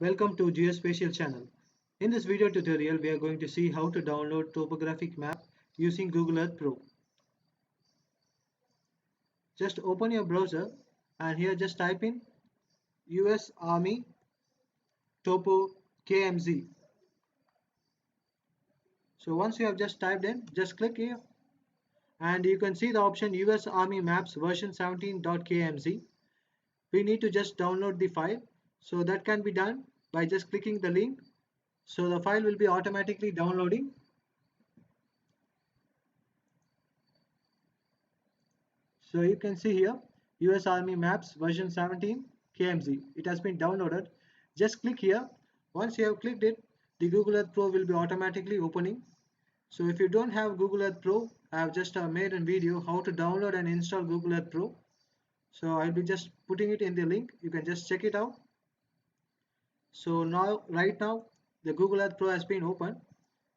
Welcome to Geospatial channel. In this video tutorial, we are going to see how to download topographic map using Google Earth Pro. Just open your browser and here just type in US Army Topo KMZ. So once you have just typed in, just click here and you can see the option US Army Maps version 17.kmz. We need to just download the file. So that can be done by just clicking the link. So the file will be automatically downloading. So you can see here US Army Maps version 17 KMZ. It has been downloaded. Just click here. Once you have clicked it, the Google Earth Pro will be automatically opening. So if you don't have Google Earth Pro, I have just made a video how to download and install Google Earth Pro. So I'll be just putting it in the link. You can just check it out. So now, right now, the Google Earth Pro has been opened.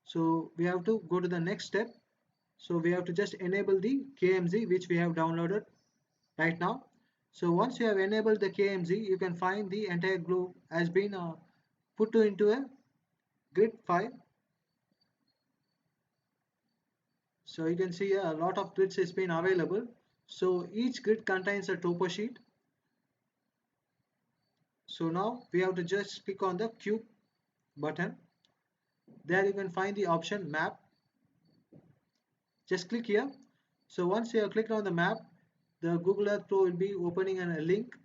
So we have to go to the next step. So we have to just enable the KMZ which we have downloaded right now. So once you have enabled the KMZ, you can find the entire globe has been put into a grid file. So you can see a lot of grids has been available. So each grid contains a topo sheet. So now we have to just click on the cube button. There you can find the option map. Just click here. So once you have clicked on the map, the Google Earth Pro will be opening a link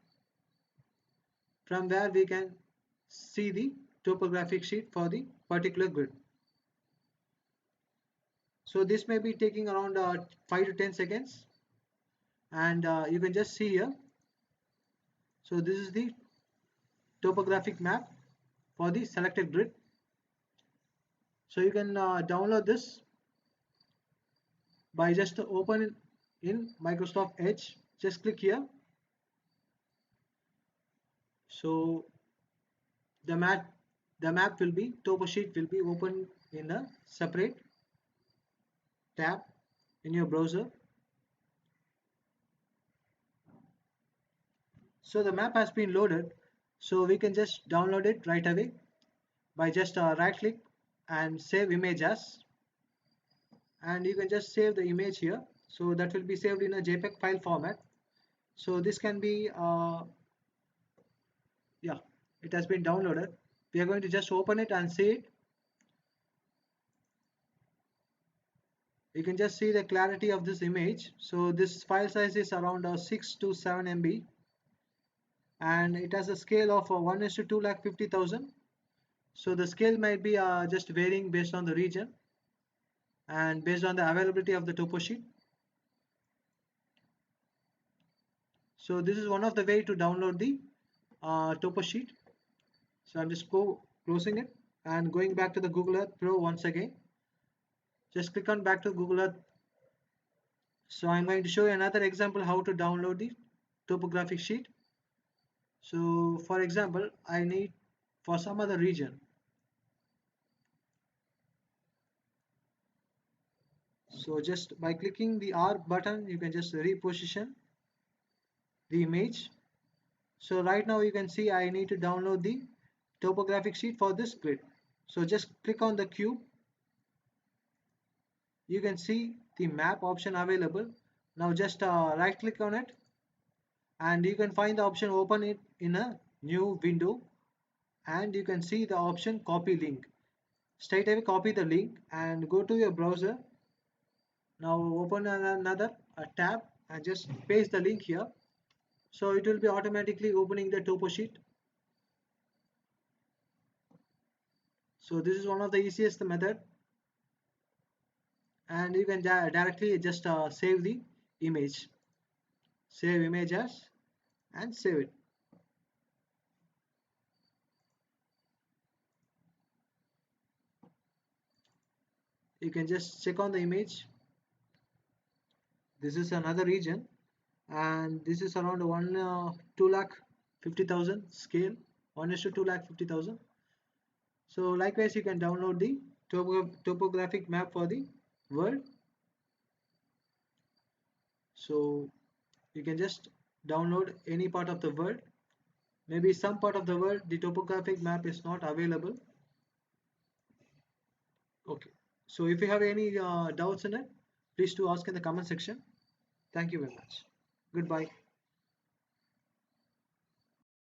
from where we can see the topographic sheet for the particular grid. So this may be taking around 5 to 10 seconds and you can just see here. So this is the topographic map for the selected grid. So you can download this by just open in Microsoft Edge. Just click here. So the map will be Toposheet will be open in a separate tab in your browser. So the map has been loaded, so we can just download it right away by just right click and save image as, and you can just save the image here. So that will be saved in a JPEG file format. So this can be yeah, it has been downloaded. We are going to just open it and see it. You can just see the clarity of this image. So this file size is around 6 to 7 MB and it has a scale of 1 is to 2,50,000. So the scale might be just varying based on the region and based on the availability of the topo sheet. So this is one of the way to download the topo sheet. So I'm just closing it and going back to the Google Earth Pro once again. Just click on back to Google Earth. So I'm going to show you another example how to download the topographic sheet. So for example, I need for some other region. So just by clicking the R button, you can just reposition the image. So right now you can see I need to download the topographic sheet for this grid. So just click on the cube. You can see the map option available. Now just right click on it and you can find the option open it in a new window and you can see the option copy link. Straight away copy the link and go to your browser. Now open another tab and just paste the link here. So it will be automatically opening the topo sheet. So this is one of the easiest method and you can directly just save the image. Save image as and save it. You can just check on the image. This is another region and this is around 2,50,000 scale, 1 is to 2,50,000. So likewise you can download the topographic map for the world. So you can just download any part of the world Maybe some part of the world the topographic map is not available. Okay. So if you have any doubts in it, please do ask in the comment section. Thank you very much. Goodbye.